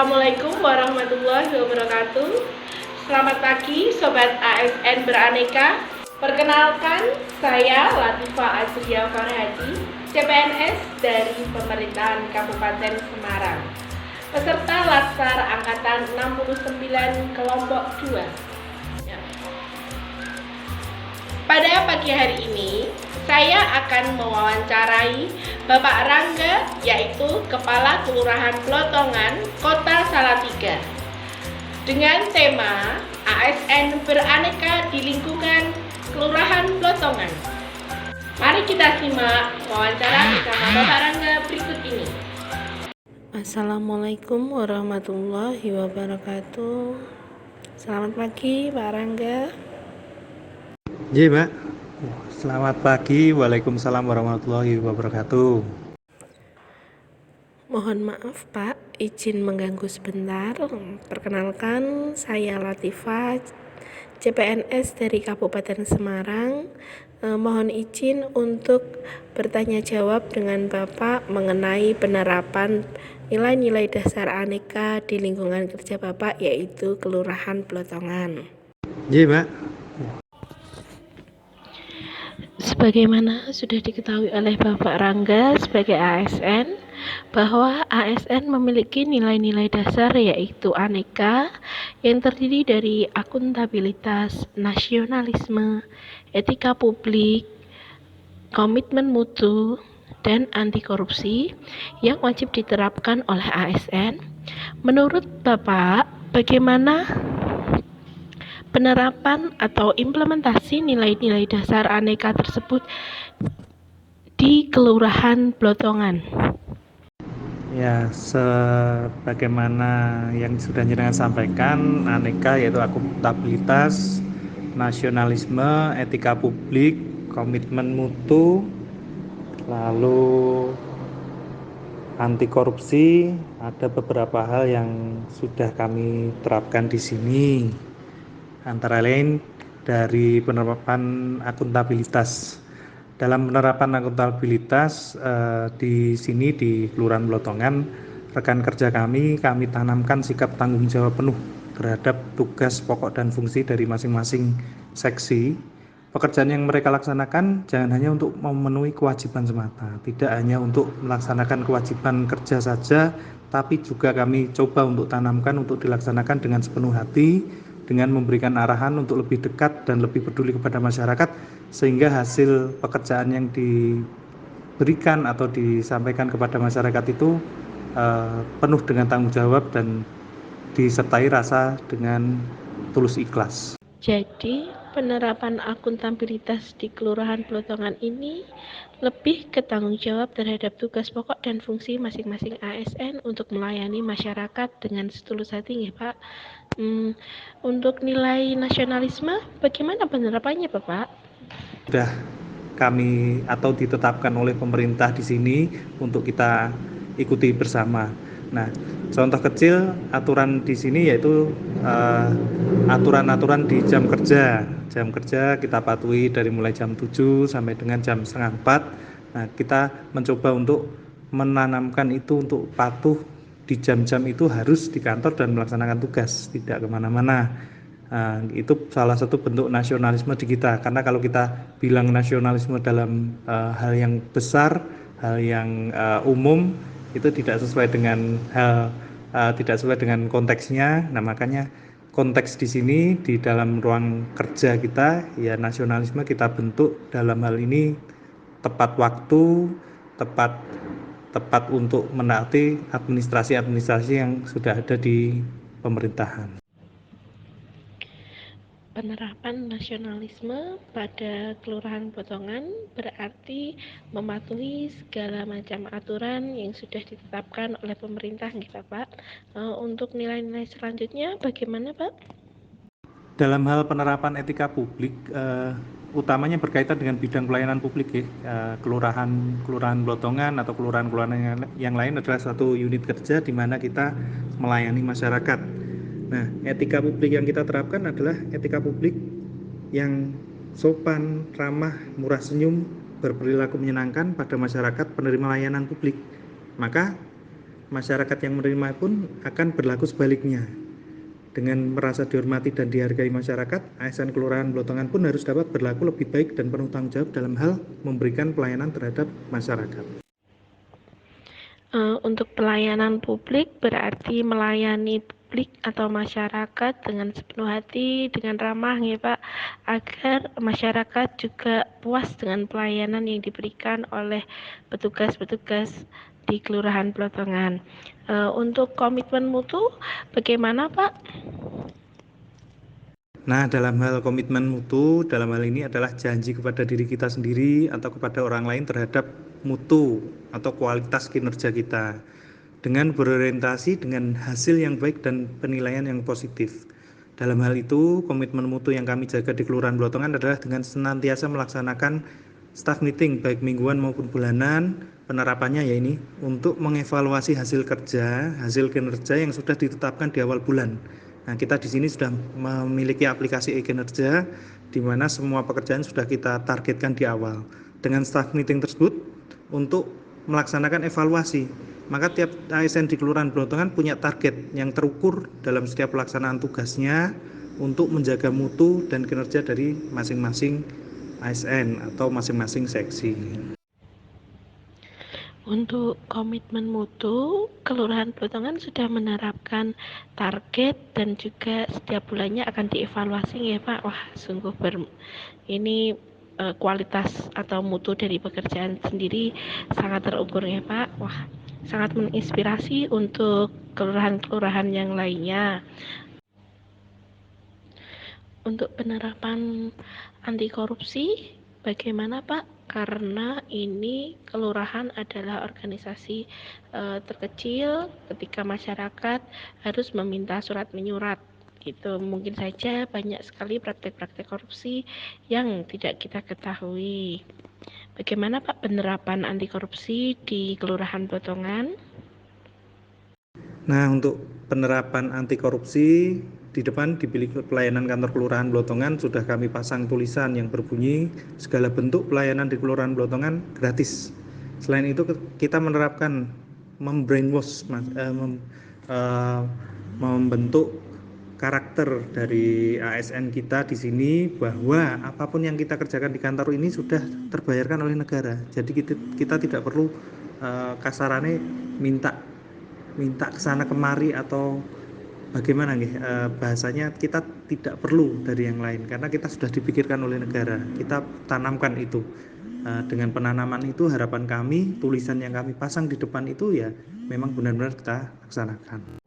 Assalamualaikum warahmatullahi wabarakatuh. Selamat pagi Sobat ASN beraneka. Perkenalkan, saya Latifah Azria Farhadi, CPNS dari Pemerintahan Kabupaten Semarang, peserta Latsar Angkatan 69 Kelompok 2. Pada pagi hari ini, saya akan mewawancarai Bapak Rangga, yaitu Kepala Kelurahan Plotongan, Kota Salatiga, dengan tema ASN beraneka di lingkungan Kelurahan Plotongan. Mari kita simak wawancara bersama Bapak Rangga berikut ini. Assalamualaikum warahmatullahi wabarakatuh. Selamat pagi Pak Rangga. Iya, Mbak. Selamat pagi. Waalaikumsalam warahmatullahi wabarakatuh. Mohon maaf Pak, izin mengganggu sebentar. Perkenalkan, saya Latifah, CPNS dari Kabupaten Semarang. Mohon izin untuk bertanya jawab dengan Bapak mengenai penerapan nilai-nilai dasar aneka di lingkungan kerja Bapak, yaitu Kelurahan Plotongan. Iya, Mbak. Sebagaimana sudah diketahui oleh Bapak Rangga sebagai ASN, bahwa ASN memiliki nilai-nilai dasar yaitu aneka yang terdiri dari akuntabilitas, nasionalisme, etika publik, komitmen mutu, dan anti korupsi yang wajib diterapkan oleh ASN. Menurut Bapak, bagaimana penerapan atau implementasi nilai-nilai dasar aneka tersebut di Kelurahan Plotongan? Ya, sebagaimana yang sudah jenengan sampaikan, aneka yaitu akuntabilitas, nasionalisme, etika publik, komitmen mutu, lalu anti korupsi. Ada beberapa hal yang sudah kami terapkan di sini. Antara lain dari penerapan akuntabilitas. Dalam penerapan akuntabilitas di sini di Kelurahan Plotongan, rekan kerja kami tanamkan sikap tanggung jawab penuh terhadap tugas pokok dan fungsi dari masing-masing seksi. Pekerjaan yang mereka laksanakan jangan hanya untuk memenuhi kewajiban semata, tidak hanya untuk melaksanakan kewajiban kerja saja, tapi juga kami coba untuk tanamkan untuk dilaksanakan dengan sepenuh hati, dengan memberikan arahan untuk lebih dekat dan lebih peduli kepada masyarakat, sehingga hasil pekerjaan yang diberikan atau disampaikan kepada masyarakat itu penuh dengan tanggung jawab dan disertai rasa dengan tulus ikhlas. Jadi, penerapan akuntabilitas di Kelurahan Plotongan ini lebih ke tanggung jawab terhadap tugas pokok dan fungsi masing-masing ASN untuk melayani masyarakat dengan setulus hati, ya Pak. Untuk nilai nasionalisme, bagaimana penerapannya, Bapak? Sudah kami atau ditetapkan oleh pemerintah di sini untuk kita ikuti bersama. Nah, contoh kecil aturan di sini yaitu aturan-aturan di jam kerja. Jam kerja kita patuhi dari mulai jam 7 sampai dengan jam setengah 4. Nah, kita mencoba untuk menanamkan itu untuk patuh di jam-jam itu harus di kantor dan melaksanakan tugas, tidak kemana-mana. Itu salah satu bentuk nasionalisme di kita, karena kalau kita bilang nasionalisme dalam hal yang besar, hal yang umum, itu tidak sesuai dengan tidak sesuai dengan konteksnya. Nah, makanya konteks di sini di dalam ruang kerja kita, ya nasionalisme kita bentuk dalam hal ini tepat waktu, tepat untuk menaati administrasi yang sudah ada di pemerintahan. Penerapan nasionalisme pada Kelurahan Plotongan berarti mematuhi segala macam aturan yang sudah ditetapkan oleh pemerintah, gitu Pak. Untuk nilai-nilai selanjutnya bagaimana, Pak? Dalam hal penerapan etika publik, utamanya berkaitan dengan bidang pelayanan publik, ya. Kelurahan Plotongan atau kelurahan yang lain adalah satu unit kerja di mana kita melayani masyarakat. Nah, etika publik yang kita terapkan adalah etika publik yang sopan, ramah, murah senyum, berperilaku menyenangkan pada masyarakat penerima layanan publik. Maka masyarakat yang menerima pun akan berlaku sebaliknya. Dengan merasa dihormati dan dihargai masyarakat, ASN Kelurahan Blotongan pun harus dapat berlaku lebih baik dan penuh tanggung jawab dalam hal memberikan pelayanan terhadap masyarakat. Untuk pelayanan publik berarti melayani publik atau masyarakat dengan sepenuh hati, dengan ramah ya Pak, agar masyarakat juga puas dengan pelayanan yang diberikan oleh petugas-petugas di Kelurahan Blotongan. Untuk komitmen mutu bagaimana Pak? Nah, dalam hal komitmen mutu, dalam hal ini adalah janji kepada diri kita sendiri atau kepada orang lain terhadap mutu atau kualitas kinerja kita dengan berorientasi dengan hasil yang baik dan penilaian yang positif. Dalam hal itu, komitmen mutu yang kami jaga di Kelurahan Blotongan adalah dengan senantiasa melaksanakan staff meeting baik mingguan maupun bulanan. Penerapannya ya ini untuk mengevaluasi hasil kerja, hasil kinerja yang sudah ditetapkan di awal bulan. Nah, kita di sini sudah memiliki aplikasi e-kinerja di mana semua pekerjaan sudah kita targetkan di awal. Dengan staff meeting tersebut untuk melaksanakan evaluasi, maka tiap ASN di Kelurahan Blotongan punya target yang terukur dalam setiap pelaksanaan tugasnya untuk menjaga mutu dan kinerja dari masing-masing ASN atau masing-masing seksi. Untuk komitmen mutu, Kelurahan Blotongan sudah menerapkan target dan juga setiap bulannya akan dievaluasi ya Pak. Wah, sungguh ini kualitas atau mutu dari pekerjaan sendiri sangat terukur ya Pak. Wah, sangat menginspirasi untuk kelurahan-kelurahan yang lainnya. Untuk penerapan anti korupsi bagaimana Pak? Karena ini kelurahan adalah organisasi terkecil ketika masyarakat harus meminta surat menyurat gitu. Mungkin saja banyak sekali praktek-praktek korupsi yang tidak kita ketahui. Bagaimana Pak penerapan anti korupsi di Kelurahan Blotongan? Nah, untuk penerapan anti korupsi di depan di bilik pelayanan kantor Kelurahan Blotongan sudah kami pasang tulisan yang berbunyi segala bentuk pelayanan di Kelurahan Blotongan gratis. Selain itu kita menerapkan membrainwash, membentuk karakter dari ASN kita di sini bahwa apapun yang kita kerjakan di kantor ini sudah terbayarkan oleh negara. Jadi kita tidak perlu kasarannya minta kesana kemari atau bagaimana nih bahasanya, kita tidak perlu dari yang lain karena kita sudah dipikirkan oleh negara. Kita tanamkan itu. Dengan penanaman itu harapan kami tulisan yang kami pasang di depan itu ya memang benar-benar kita laksanakan.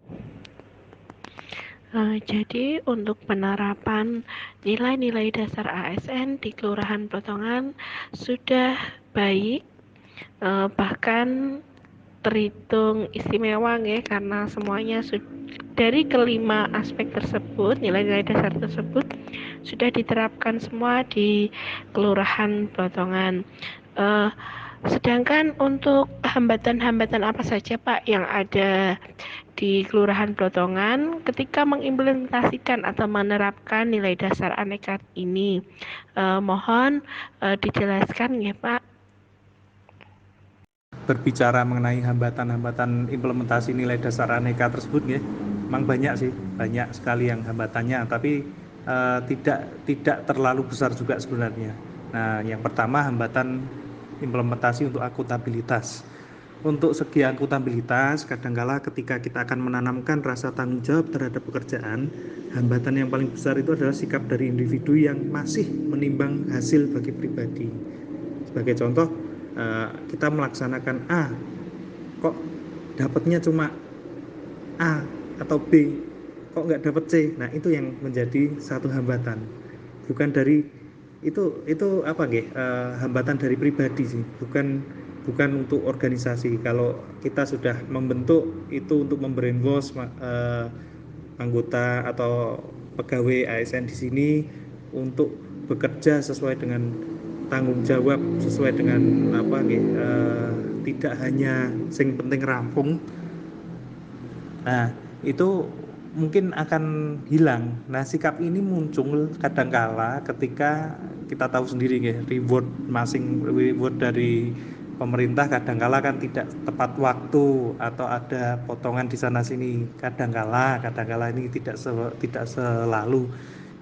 Jadi untuk penerapan nilai-nilai dasar ASN di Kelurahan Blotongan sudah baik, bahkan terhitung istimewa ya, karena semuanya dari kelima aspek tersebut, nilai-nilai dasar tersebut sudah diterapkan semua di Kelurahan Blotongan. Sedangkan untuk hambatan-hambatan apa saja Pak yang ada di Kelurahan Blotongan ketika mengimplementasikan atau menerapkan nilai dasar aneka ini? Mohon dijelaskan ya Pak. Berbicara mengenai hambatan-hambatan implementasi nilai dasar aneka tersebut ya, memang banyak sekali yang hambatannya, tapi tidak terlalu besar juga sebenarnya. Nah, yang pertama hambatan implementasi untuk akuntabilitas. Untuk segi akuntabilitas, kadangkala ketika kita akan menanamkan rasa tanggung jawab terhadap pekerjaan, hambatan yang paling besar itu adalah sikap dari individu yang masih menimbang hasil bagi pribadi. Sebagai contoh, kita melaksanakan A, kok dapatnya cuma A atau B, kok nggak dapat C. Nah, itu yang menjadi satu hambatan. Bukan dari itu apa hambatan dari pribadi sih, bukan untuk organisasi. Kalau kita sudah membentuk itu untuk membrainwash anggota atau pegawai ASN di sini untuk bekerja sesuai dengan tanggung jawab, sesuai dengan tidak hanya sing penting rampung. Nah, itu mungkin akan hilang. Nah, sikap ini muncul kadangkala ketika kita tahu sendiri ya, reward dari pemerintah kadangkala kan tidak tepat waktu atau ada potongan di sana sini. Kadangkala ini tidak selalu.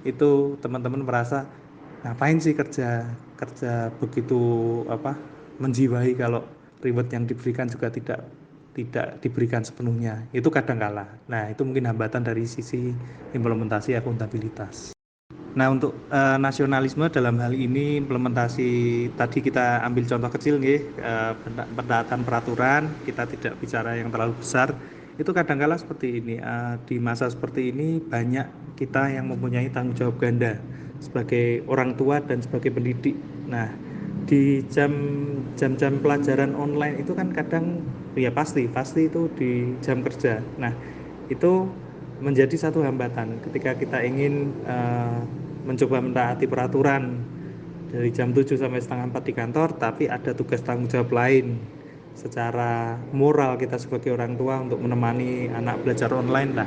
Itu teman-teman merasa ngapain sih kerja kerja begitu menjiwai kalau reward yang diberikan juga tidak diberikan sepenuhnya. Itu kadangkala. Nah, itu mungkin hambatan dari sisi implementasi akuntabilitas. Nah, untuk nasionalisme dalam hal ini implementasi tadi kita ambil contoh kecil nih, pentaatan peraturan, kita tidak bicara yang terlalu besar. Itu kadangkala seperti ini, di masa seperti ini banyak kita yang mempunyai tanggung jawab ganda sebagai orang tua dan sebagai pendidik. Nah, di jam-jam pelajaran online itu kan kadang ya pasti itu di jam kerja. Nah, itu menjadi satu hambatan ketika kita ingin mencoba mentaati peraturan dari jam 7 sampai setengah 4 di kantor, tapi ada tugas tanggung jawab lain. Secara moral kita sebagai orang tua untuk menemani anak belajar online, nah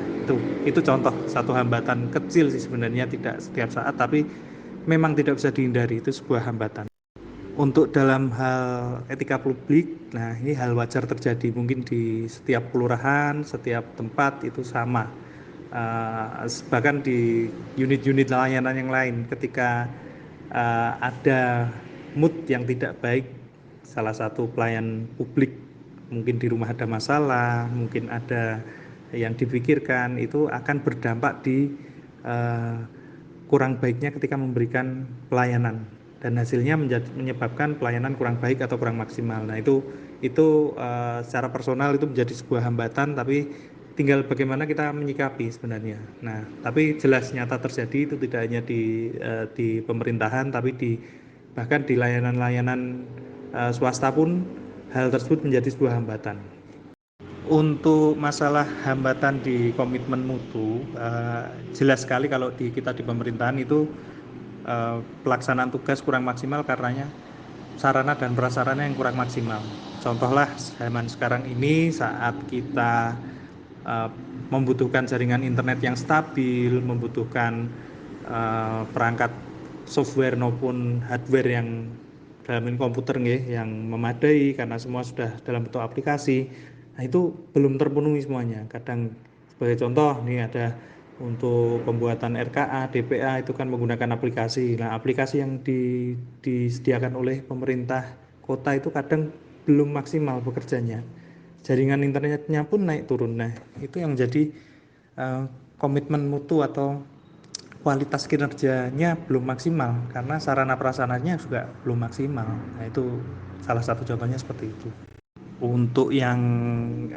itu contoh satu hambatan kecil sih sebenarnya, tidak setiap saat, tapi memang tidak bisa dihindari, itu sebuah hambatan. Untuk dalam hal etika publik, nah ini hal wajar terjadi mungkin di setiap kelurahan, setiap tempat itu sama. Bahkan di unit-unit layanan yang lain ketika ada mood yang tidak baik, salah satu pelayan publik mungkin di rumah ada masalah, mungkin ada yang dipikirkan, itu akan berdampak di kurang baiknya ketika memberikan pelayanan dan hasilnya menyebabkan pelayanan kurang baik atau kurang maksimal. Nah, itu secara personal itu menjadi sebuah hambatan, tapi tinggal bagaimana kita menyikapi sebenarnya. Nah, tapi jelas nyata terjadi, itu tidak hanya di pemerintahan, tapi bahkan di layanan-layanan swasta pun hal tersebut menjadi sebuah hambatan. Untuk masalah hambatan di komitmen mutu, jelas sekali kalau kita di pemerintahan itu pelaksanaan tugas kurang maksimal karenanya sarana dan prasarana yang kurang maksimal. Contohlah zaman sekarang ini saat kita membutuhkan jaringan internet yang stabil, membutuhkan perangkat software maupun hardware yang dalam komputer yang memadai karena semua sudah dalam bentuk aplikasi. Nah, itu belum terpenuhi semuanya. Kadang sebagai contoh nih ada untuk pembuatan RKA, DPA itu kan menggunakan aplikasi. Nah, aplikasi yang disediakan oleh pemerintah kota itu kadang belum maksimal bekerjanya. Jaringan internetnya pun naik turun. Nah, itu yang menjadi komitmen mutu atau kualitas kinerjanya belum maksimal karena sarana prasarananya juga belum maksimal. Nah, itu salah satu contohnya seperti itu. Untuk yang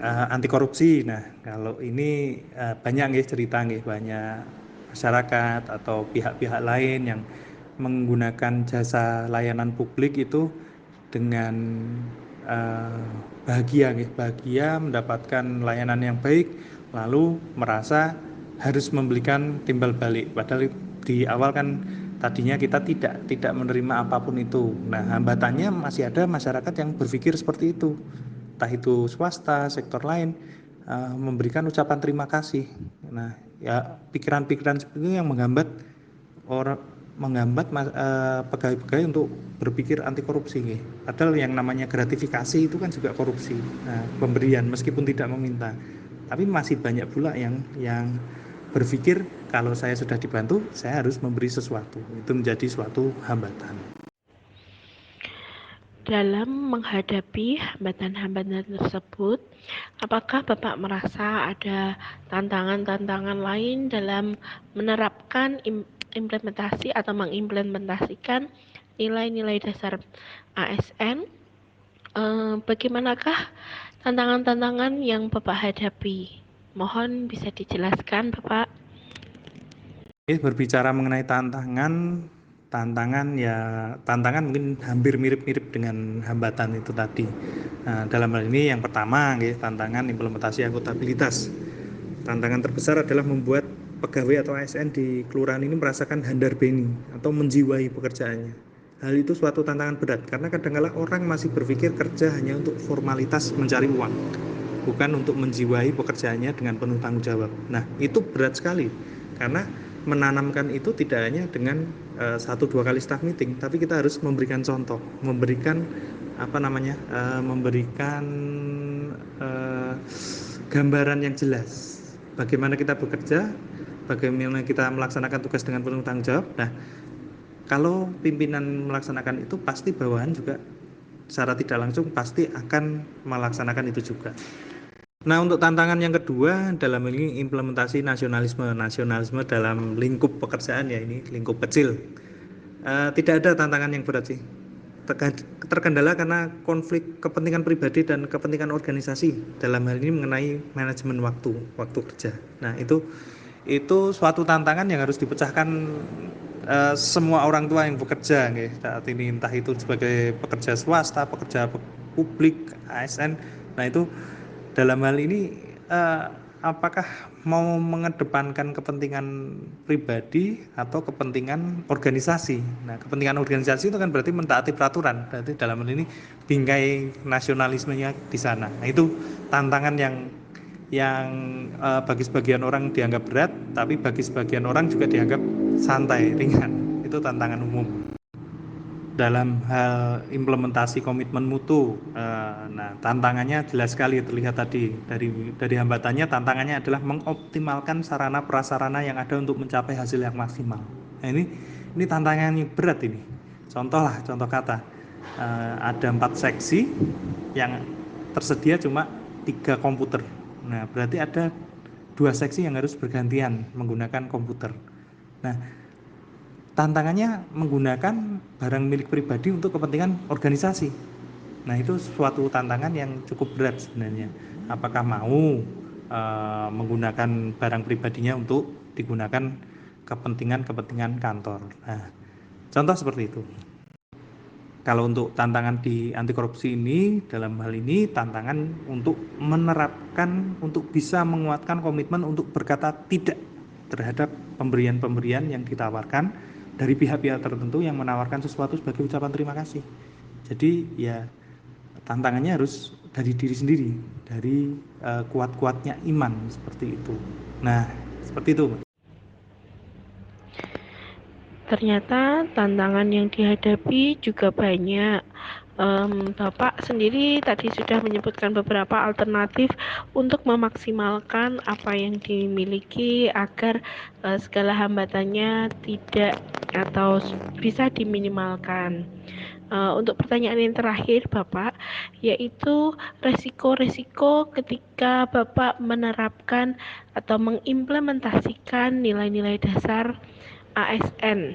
anti korupsi, nah kalau ini banyak cerita banyak masyarakat atau pihak-pihak lain yang menggunakan jasa layanan publik itu dengan bahagia mendapatkan layanan yang baik, lalu merasa harus memberikan timbal balik, padahal di awal kan tadinya kita tidak menerima apapun itu. Nah, hambatannya masih ada masyarakat yang berpikir seperti itu, entah itu swasta, sektor lain, memberikan ucapan terima kasih. Nah, ya pikiran-pikiran seperti itu yang menghambat pegawai-pegawai untuk berpikir anti korupsi. Padahal yang namanya gratifikasi itu kan juga korupsi. Nah, pemberian meskipun tidak meminta, tapi masih banyak pula yang berpikir kalau saya sudah dibantu, saya harus memberi sesuatu. Itu menjadi suatu hambatan. Dalam menghadapi hambatan-hambatan tersebut, apakah Bapak merasa ada tantangan-tantangan lain dalam menerapkan implementasi atau mengimplementasikan nilai-nilai dasar ASN? Bagaimanakah tantangan-tantangan yang Bapak hadapi? Mohon bisa dijelaskan, Bapak. Berbicara mengenai tantangan mungkin hampir mirip-mirip dengan hambatan itu tadi. Nah, dalam hal ini yang pertama tantangan implementasi akuntabilitas. Tantangan terbesar adalah membuat pegawai atau ASN di kelurahan ini merasakan handar beni atau menjiwai pekerjaannya. Hal itu suatu tantangan berat karena kadang-kala orang masih berpikir kerja hanya untuk formalitas mencari uang, bukan untuk menjiwai pekerjaannya dengan penuh tanggung jawab. Nah, itu berat sekali karena menanamkan itu tidak hanya dengan 1-2 kali staff meeting, tapi kita harus memberikan contoh, memberikan memberikan eh, gambaran yang jelas bagaimana kita bekerja, bagaimana kita melaksanakan tugas dengan penuh tanggung jawab. Nah, kalau pimpinan melaksanakan itu, pasti bawahan juga secara tidak langsung pasti akan melaksanakan itu juga. Nah, untuk tantangan yang kedua dalam ini implementasi nasionalisme dalam lingkup pekerjaan, ya ini lingkup kecil. Tidak ada tantangan yang berat sih. Terkendala karena konflik kepentingan pribadi dan kepentingan organisasi dalam hal ini mengenai manajemen waktu kerja. Nah, itu suatu tantangan yang harus dipecahkan semua orang tua yang bekerja saat ini, entah itu sebagai pekerja swasta, pekerja publik, ASN. Nah, itu dalam hal ini apakah mau mengedepankan kepentingan pribadi atau kepentingan organisasi. Nah, kepentingan organisasi itu kan berarti mentaati peraturan. Berarti dalam hal ini bingkai nasionalismenya di sana. Nah, itu tantangan yang bagi sebagian orang dianggap berat, tapi bagi sebagian orang juga dianggap santai, ringan. Itu tantangan umum. Dalam hal implementasi komitmen mutu, nah tantangannya jelas sekali terlihat tadi dari hambatannya. Tantangannya adalah mengoptimalkan sarana prasarana yang ada untuk mencapai hasil yang maksimal. Nah, ini tantangan yang berat ini. Contoh kata, ada 4 seksi yang tersedia cuma 3 komputer. Nah, berarti ada 2 seksi yang harus bergantian menggunakan komputer. Nah, tantangannya menggunakan barang milik pribadi untuk kepentingan organisasi. Nah, itu suatu tantangan yang cukup berat sebenarnya. Apakah mau menggunakan barang pribadinya untuk digunakan kepentingan kantor. Nah, contoh seperti itu. Kalau untuk tantangan di anti korupsi ini, dalam hal ini tantangan untuk menerapkan, untuk bisa menguatkan komitmen untuk berkata tidak terhadap pemberian-pemberian yang ditawarkan dari pihak-pihak tertentu yang menawarkan sesuatu sebagai ucapan terima kasih. Jadi ya tantangannya harus dari diri sendiri, dari kuat-kuatnya iman, seperti itu. Nah, seperti itu. Ternyata tantangan yang dihadapi juga banyak. Bapak sendiri tadi sudah menyebutkan beberapa alternatif untuk memaksimalkan apa yang dimiliki agar segala hambatannya tidak atau bisa diminimalkan. Untuk pertanyaan yang terakhir Bapak, yaitu resiko-resiko ketika Bapak menerapkan atau mengimplementasikan nilai-nilai dasar ASN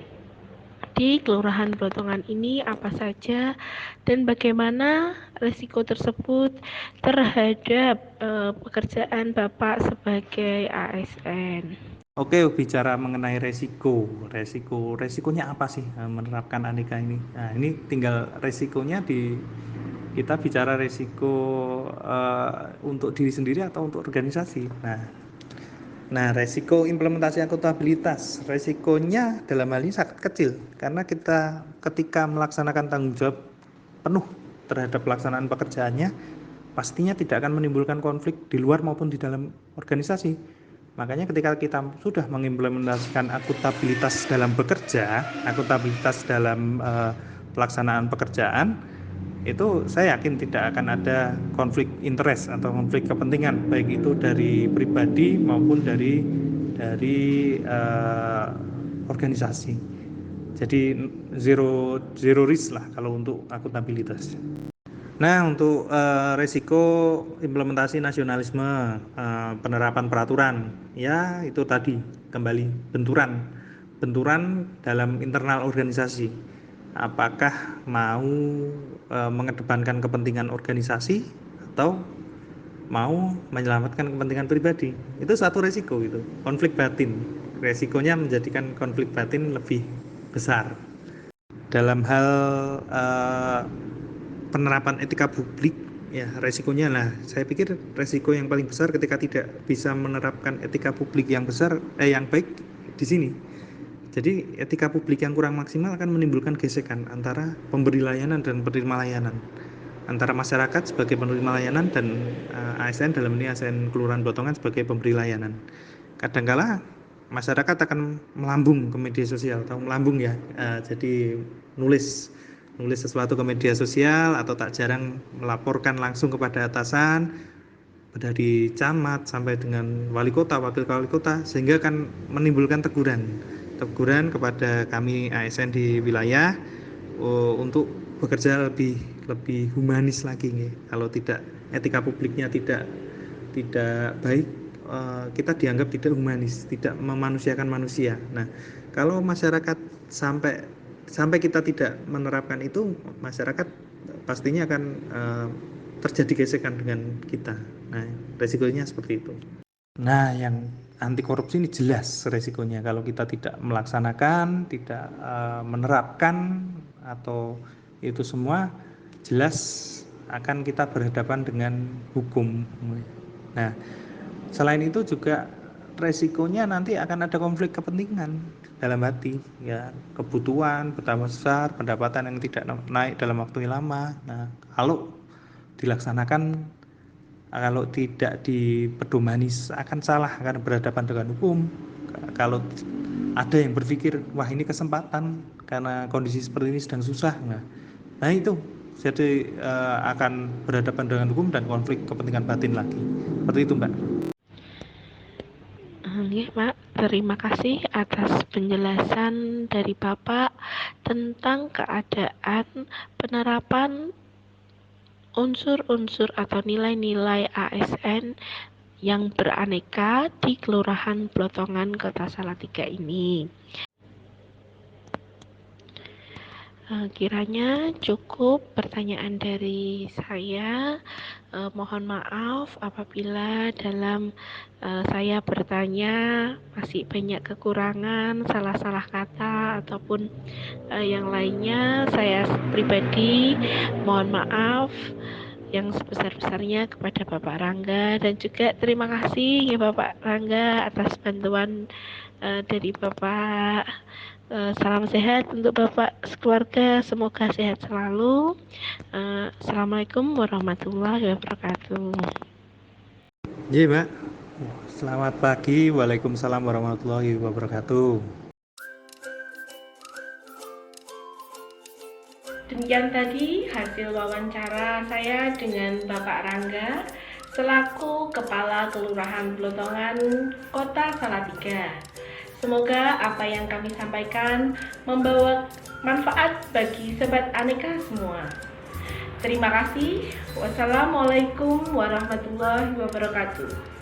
di Kelurahan Blotongan ini apa saja dan bagaimana risiko tersebut terhadap pekerjaan Bapak sebagai ASN. Oke, bicara mengenai resikonya apa sih menerapkan Aneka ini? Nah, ini tinggal resikonya kita bicara resiko untuk diri sendiri atau untuk organisasi. Nah, resiko implementasi akuntabilitas, resikonya dalam hal ini sangat kecil karena kita ketika melaksanakan tanggung jawab penuh terhadap pelaksanaan pekerjaannya, pastinya tidak akan menimbulkan konflik di luar maupun di dalam organisasi. Makanya ketika kita sudah mengimplementasikan akuntabilitas dalam bekerja, akuntabilitas dalam pelaksanaan pekerjaan, itu saya yakin tidak akan ada konflik interest atau konflik kepentingan, baik itu dari pribadi maupun dari organisasi. Jadi zero risk lah kalau untuk akuntabilitas. Nah, untuk resiko implementasi nasionalisme, penerapan peraturan, ya itu tadi kembali benturan dalam internal organisasi. Apakah mau mengedepankan kepentingan organisasi atau mau menyelamatkan kepentingan pribadi? Itu satu resiko, itu konflik batin. Resikonya menjadikan konflik batin lebih besar. Dalam hal penerapan etika publik, ya resikonya lah, saya pikir resiko yang paling besar ketika tidak bisa menerapkan etika publik yang baik di sini. Jadi etika publik yang kurang maksimal akan menimbulkan gesekan antara pemberi layanan dan penerima layanan, antara masyarakat sebagai penerima layanan dan ASN, dalam ini ASN Kelurahan Blotongan sebagai pemberi layanan. Kadangkala masyarakat akan melambung ke media sosial atau melambung jadi nulis nulis sesuatu ke media sosial atau tak jarang melaporkan langsung kepada atasan, dari camat sampai dengan wali kota, wakil wali kota, sehingga kan menimbulkan teguran kepada kami ASN di wilayah untuk bekerja lebih humanis lagi nih. Kalau tidak, etika publiknya tidak baik, kita dianggap tidak humanis, tidak memanusiakan manusia. Nah, kalau masyarakat sampai kita tidak menerapkan itu, masyarakat pastinya akan terjadi gesekan dengan kita. Nah, resikonya seperti itu. Nah, yang anti korupsi ini jelas resikonya kalau kita tidak melaksanakan, tidak menerapkan atau itu semua, jelas akan kita berhadapan dengan hukum. Nah, selain itu juga resikonya nanti akan ada konflik kepentingan dalam hati, ya, kebutuhan bertambah besar, pendapatan yang tidak naik dalam waktu yang lama. Nah, kalau dilaksanakan, kalau tidak dipedomani akan salah, akan berhadapan dengan hukum. Kalau ada yang berpikir, wah ini kesempatan karena kondisi seperti ini sedang susah, nah itu jadi akan berhadapan dengan hukum dan konflik kepentingan batin lagi. Seperti itu, Mbak. Nggih, Pak. Terima kasih atas penjelasan dari Bapak tentang keadaan penerapan unsur-unsur atau nilai-nilai ASN yang beraneka di Kelurahan Plotongan, Kota Salatiga ini. Kiranya cukup pertanyaan dari saya. Mohon maaf apabila dalam saya bertanya masih banyak kekurangan, salah-salah kata ataupun yang lainnya. Saya pribadi mohon maaf yang sebesar-besarnya kepada Bapak Rangga, dan juga terima kasih ya Bapak Rangga atas bantuan dari Bapak. Salam sehat untuk Bapak sekeluarga, semoga sehat selalu. Assalamualaikum warahmatullahi wabarakatuh. Iya, Mbak. Selamat pagi. Waalaikumsalam warahmatullahi wabarakatuh. Demikian tadi hasil wawancara saya dengan Bapak Rangga selaku Kepala Kelurahan Plotongan, Kota Salatiga. Semoga apa yang kami sampaikan membawa manfaat bagi sobat aneka semua. Terima kasih. Wassalamualaikum warahmatullahi wabarakatuh.